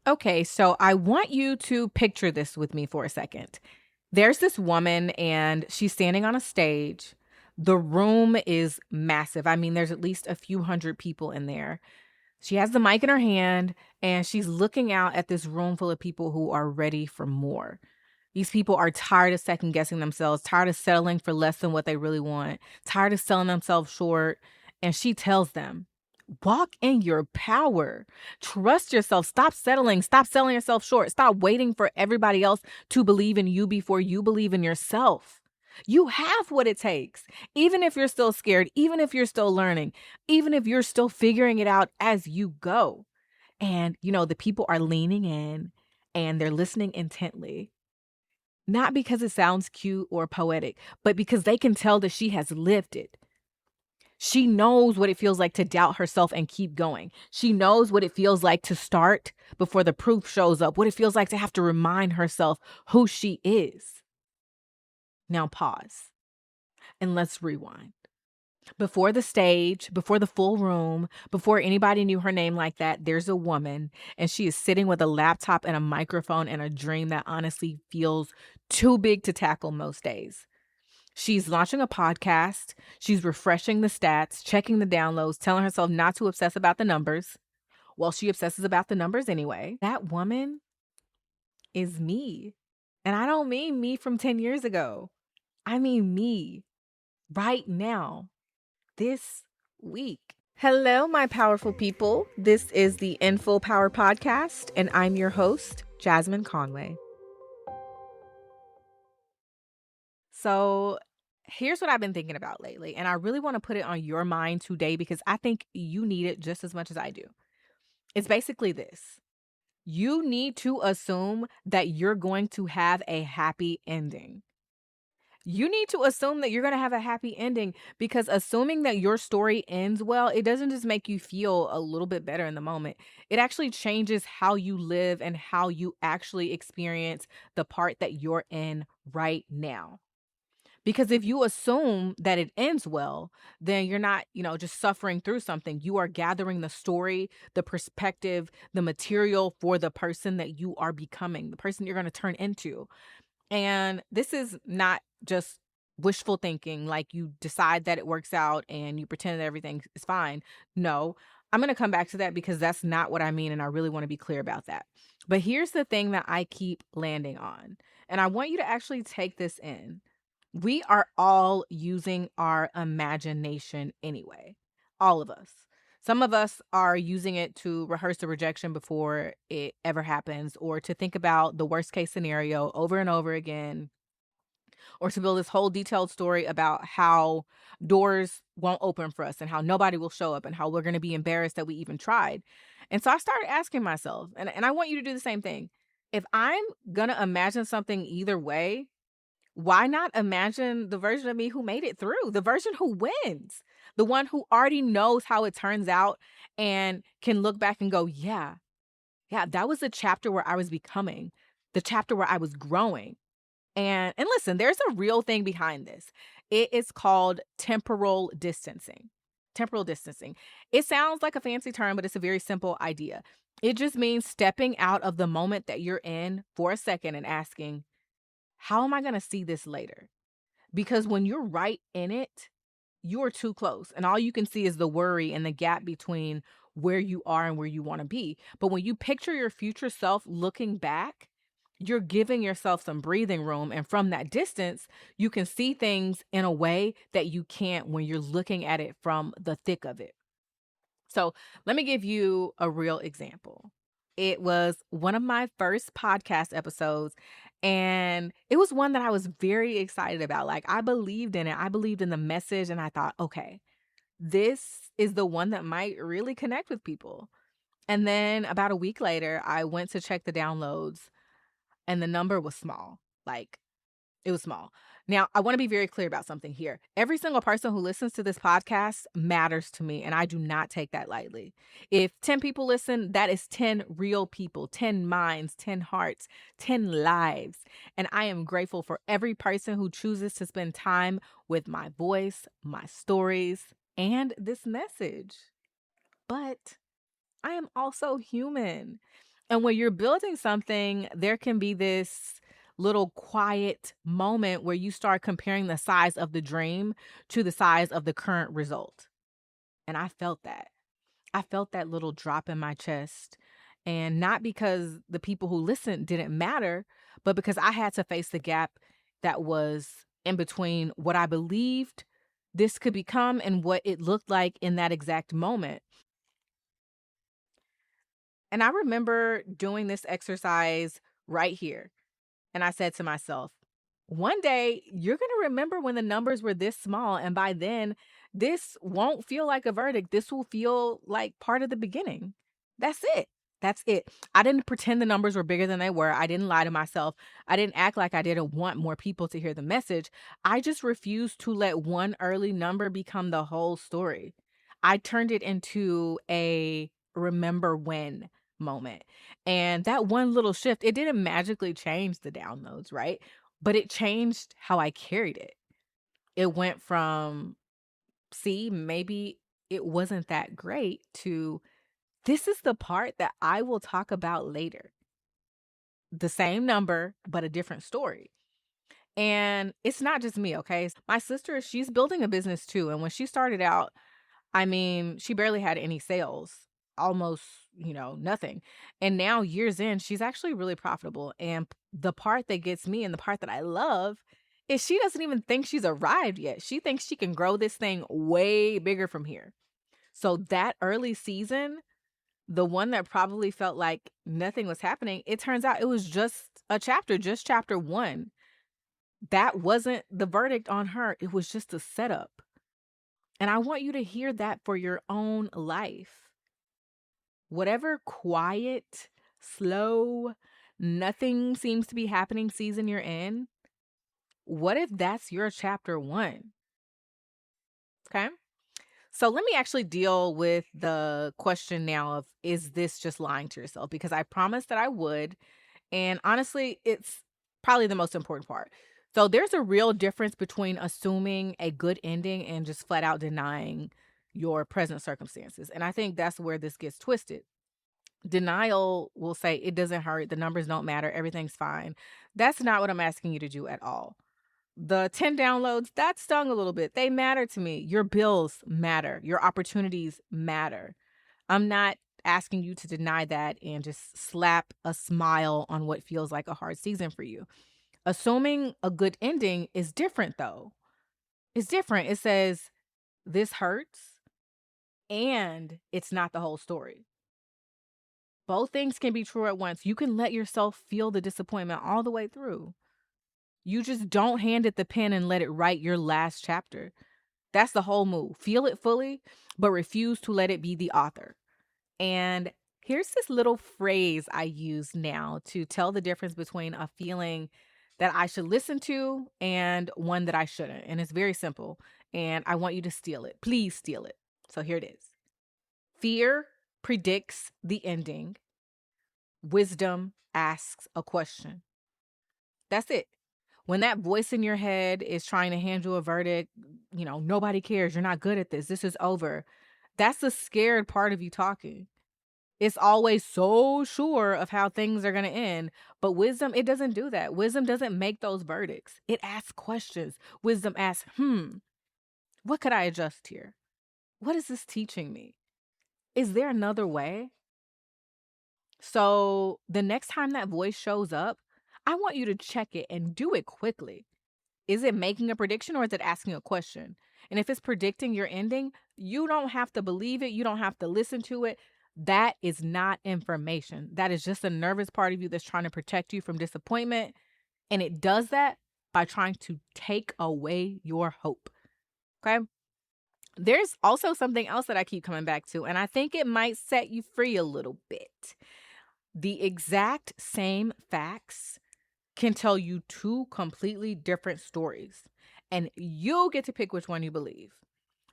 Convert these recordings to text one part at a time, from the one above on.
Okay, so I want you to picture this with me for a second. There's this woman and she's standing on a stage. The room is massive. I mean, there's at least a few hundred people in there. She has the mic in her hand and she's looking out at this room full of people who are ready for more. These people are tired of second guessing themselves, tired of settling for less than what they really want, tired of selling themselves short. And she tells them, walk in your power. Trust yourself. Stop settling. Stop selling yourself short. Stop waiting for everybody else to believe in you before you believe in yourself. You have what it takes. Even if you're still scared, even if you're still learning, even if you're still figuring it out as you go. And, the people are leaning in and they're listening intently. Not because it sounds cute or poetic, but because they can tell that she has lived it. She knows what it feels like to doubt herself and keep going. She knows what it feels like to start before the proof shows up, what it feels like to have to remind herself who she is. Now pause and let's rewind. Before the stage, before the full room, before anybody knew her name like that, there's a woman and she is sitting with a laptop and a microphone and a dream that honestly feels too big to tackle most days. She's launching a podcast. She's refreshing the stats, checking the downloads, telling herself not to obsess about the numbers. Well, she obsesses about the numbers anyway. That woman is me. And I don't mean me from 10 years ago. I mean me right now, this week. Hello, my powerful people. This is the In Full Power Podcast, and I'm your host, Jasmine Conway. So, here's what I've been thinking about lately, and I really want to put it on your mind today because I think you need it just as much as I do. It's basically this: you need to assume that you're going to have a happy ending. You need to assume that you're going to have a happy ending because assuming that your story ends well, it doesn't just make you feel a little bit better in the moment. It actually changes how you live and how you actually experience the part that you're in right now. Because if you assume that it ends well, then you're not, just suffering through something. You are gathering the story, the perspective, the material for the person that you are becoming, the person you're going to turn into. And this is not just wishful thinking, like you decide that it works out and you pretend that everything is fine. No, I'm going to come back to that because that's not what I mean. And I really want to be clear about that. But here's the thing that I keep landing on. And I want you to actually take this in. We are all using our imagination anyway. All of us. Some of us are using it to rehearse the rejection before it ever happens, or to think about the worst case scenario over and over again, or to build this whole detailed story about how doors won't open for us and how nobody will show up and how we're going to be embarrassed that we even tried. And so I started asking myself, and I want you to do the same thing. If I'm going to imagine something either way, why not imagine the version of me who made it through, the version who wins, the one who already knows how it turns out and can look back and go, yeah, that was the chapter where I was becoming, the chapter where I was growing. And listen, there's a real thing behind this. It is called temporal distancing. Temporal distancing. It sounds like a fancy term, but it's a very simple idea. It just means stepping out of the moment that you're in for a second and asking, how am I going to see this later? Because when you're right in it, you're too close. And all you can see is the worry and the gap between where you are and where you want to be. But when you picture your future self looking back, you're giving yourself some breathing room. And from that distance, you can see things in a way that you can't when you're looking at it from the thick of it. So let me give you a real example. It was one of my first podcast episodes, and it was one that I was very excited about. Like, I believed in it. I believed in the message, and I thought, okay, this is the one that might really connect with people. And then about a week later, I went to check the downloads, and the number was small. Like, it was small. Now, I want to be very clear about something here. Every single person who listens to this podcast matters to me, and I do not take that lightly. If 10 people listen, that is 10 real people, 10 minds, 10 hearts, 10 lives. And I am grateful for every person who chooses to spend time with my voice, my stories, and this message. But I am also human. And when you're building something, there can be this little quiet moment where you start comparing the size of the dream to the size of the current result. And I felt that. I felt that little drop in my chest. And not because the people who listened didn't matter, but because I had to face the gap that was in between what I believed this could become and what it looked like in that exact moment. And I remember doing this exercise right here. And I said to myself, one day you're going to remember when the numbers were this small. And by then, this won't feel like a verdict. This will feel like part of the beginning. That's it. That's it. I didn't pretend the numbers were bigger than they were. I didn't lie to myself. I didn't act like I didn't want more people to hear the message. I just refused to let one early number become the whole story. I turned it into a remember when moment. And that one little shift, it didn't magically change the downloads, right? But it changed how I carried it. It went from, see, maybe it wasn't that great to this is the part that I will talk about later. The same number, but a different story. And it's not just me, okay? My sister, she's building a business too. And when she started out, I mean, she barely had any sales, almost, nothing. And now, years in, she's actually really profitable. And the part that gets me and the part that I love is she doesn't even think she's arrived yet. She thinks she can grow this thing way bigger from here. So, that early season, the one that probably felt like nothing was happening, it turns out it was just a chapter, just chapter one. That wasn't the verdict on her, it was just a setup. And I want you to hear that for your own life. Whatever quiet, slow, nothing seems to be happening season you're in, what if that's your chapter one? Okay. So let me actually deal with the question now of is this just lying to yourself? Because I promised that I would. And honestly, it's probably the most important part. So there's a real difference between assuming a good ending and just flat out denying your present circumstances. And I think that's where this gets twisted. Denial will say it doesn't hurt, the numbers don't matter, everything's fine. That's not what I'm asking you to do at all. The 10 downloads, that stung a little bit. They matter to me. Your bills matter. Your opportunities matter. I'm not asking you to deny that and just slap a smile on what feels like a hard season for you. Assuming a good ending is different, though. It's different. It says, this hurts and it's not the whole story. Both things can be true at once. You can let yourself feel the disappointment all the way through. You just don't hand it the pen and let it write your last chapter. That's the whole move. Feel it fully, but refuse to let it be the author. And here's this little phrase I use now to tell the difference between a feeling that I should listen to and one that I shouldn't. And it's very simple. And I want you to steal it. Please steal it. So here it is. Fear predicts the ending. Wisdom asks a question. That's it. When that voice in your head is trying to hand you a verdict, nobody cares. You're not good at this. This is over. That's the scared part of you talking. It's always so sure of how things are going to end. But wisdom, it doesn't do that. Wisdom doesn't make those verdicts. It asks questions. Wisdom asks, what could I adjust here? What is this teaching me? Is there another way? So the next time that voice shows up, I want you to check it and do it quickly. Is it making a prediction or is it asking a question? And if it's predicting your ending, you don't have to believe it. You don't have to listen to it. That is not information. That is just a nervous part of you that's trying to protect you from disappointment. And it does that by trying to take away your hope. Okay. There's also something else that I keep coming back to, and I think it might set you free a little bit. The exact same facts can tell you two completely different stories, and you get to pick which one you believe.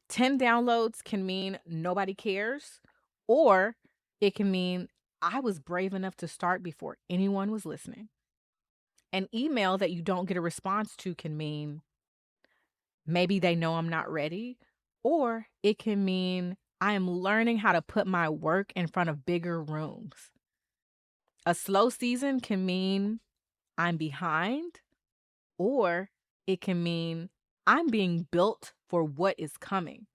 10 downloads can mean nobody cares, or it can mean I was brave enough to start before anyone was listening. An email that you don't get a response to can mean maybe they know I'm not ready, or it can mean I am learning how to put my work in front of bigger rooms. A slow season can mean I'm behind, or it can mean I'm being built for what is coming.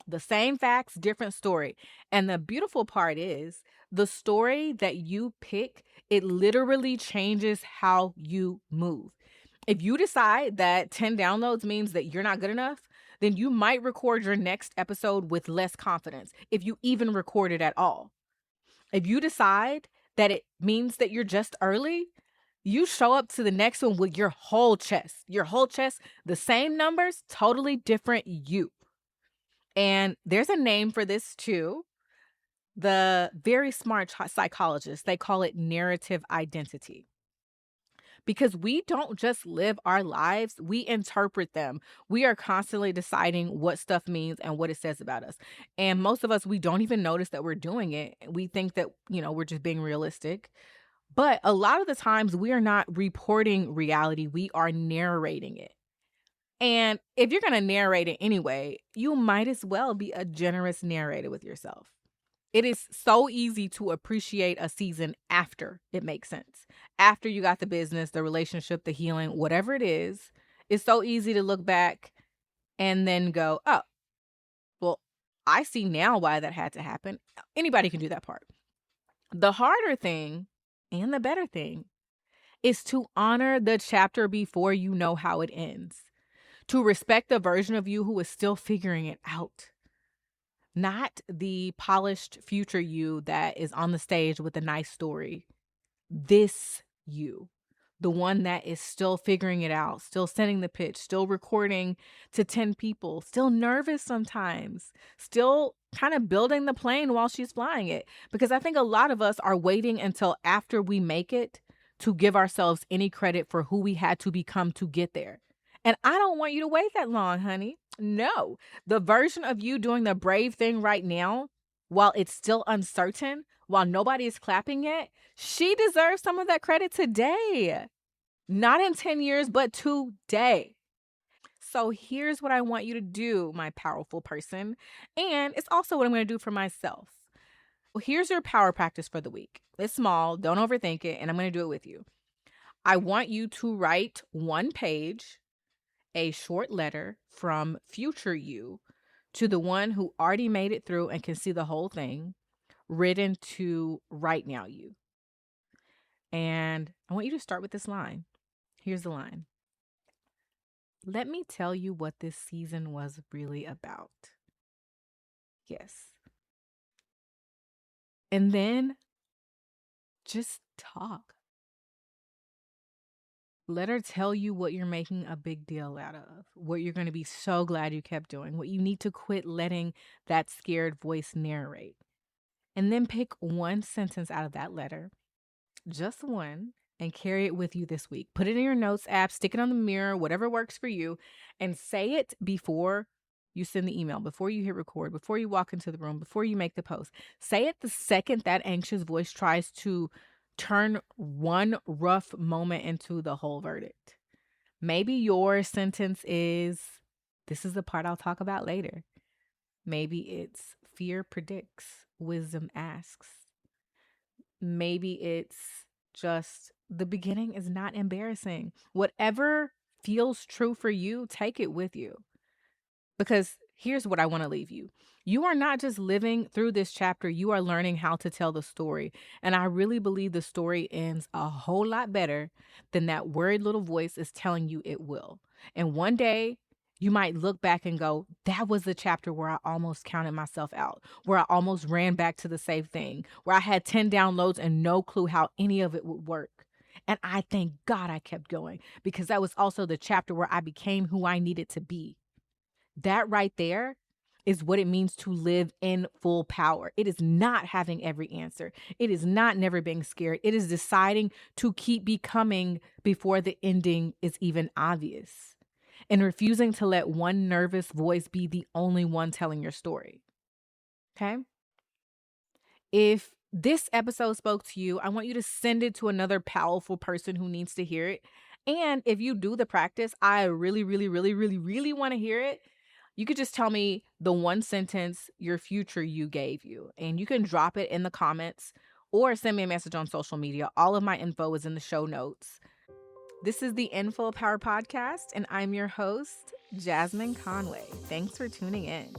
The same facts, different story. And the beautiful part is the story that you pick, it literally changes how you move. If you decide that 10 downloads means that you're not good enough, then you might record your next episode with less confidence, if you even record it at all. If you decide that it means that you're just early, you show up to the next one with your whole chest, the same numbers, totally different you. And there's a name for this too. The very smart psychologists, they call it narrative identity. Because we don't just live our lives, we interpret them. We are constantly deciding what stuff means and what it says about us. And most of us, we don't even notice that we're doing it. We think that, we're just being realistic. But a lot of the times we are not reporting reality, we are narrating it. And if you're going to narrate it anyway, you might as well be a generous narrator with yourself. It is so easy to appreciate a season after it makes sense. After you got the business, the relationship, the healing, whatever it is, it's so easy to look back and then go, oh, well, I see now why that had to happen. Anybody can do that part. The harder thing and the better thing is to honor the chapter before you know how it ends. To respect the version of you who is still figuring it out. Not the polished future you that is on the stage with a nice story. This you. The one that is still figuring it out, still sending the pitch, still recording to 10 people, still nervous sometimes, still kind of building the plane while she's flying it. Because I think a lot of us are waiting until after we make it to give ourselves any credit for who we had to become to get there. And I don't want you to wait that long, honey. No, the version of you doing the brave thing right now, while it's still uncertain, while nobody is clapping yet, she deserves some of that credit today. Not in 10 years, but today. So here's what I want you to do, my powerful person. And it's also what I'm going to do for myself. Well, here's your power practice for the week. It's small, don't overthink it, and I'm going to do it with you. I want you to write one page, a short letter from future you to the one who already made it through and can see the whole thing, written to right now you. And I want you to start with this line. Here's the line. Let me tell you what this season was really about. Yes. And then just talk. Let her tell you what you're making a big deal out of, what you're going to be so glad you kept doing, what you need to quit letting that scared voice narrate. And then pick one sentence out of that letter, just one, and carry it with you this week. Put it in your notes app, stick it on the mirror, whatever works for you, and say it before you send the email, before you hit record, before you walk into the room, before you make the post. Say it the second that anxious voice tries to turn one rough moment into the whole verdict. Maybe your sentence is, this is the part I'll talk about later. Maybe it's fear predicts, wisdom asks. Maybe it's just the beginning is not embarrassing. Whatever feels true for you, take it with you. Because here's what I want to leave you. You are not just living through this chapter, you are learning how to tell the story. And I really believe the story ends a whole lot better than that worried little voice is telling you it will. And one day, you might look back and go, that was the chapter where I almost counted myself out, where I almost ran back to the same thing, where I had 10 downloads and no clue how any of it would work. And I thank God I kept going, because that was also the chapter where I became who I needed to be. That right there is what it means to live in full power. It is not having every answer. It is not never being scared. It is deciding to keep becoming before the ending is even obvious, and refusing to let one nervous voice be the only one telling your story. Okay? If this episode spoke to you, I want you to send it to another powerful person who needs to hear it. And if you do the practice, I really, really, really, really, really want to hear it. You could just tell me the one sentence your future you gave you, and you can drop it in the comments or send me a message on social media. All of my info is in the show notes. This is the Info Power Podcast, and I'm your host, Jasmine Conway. Thanks for tuning in.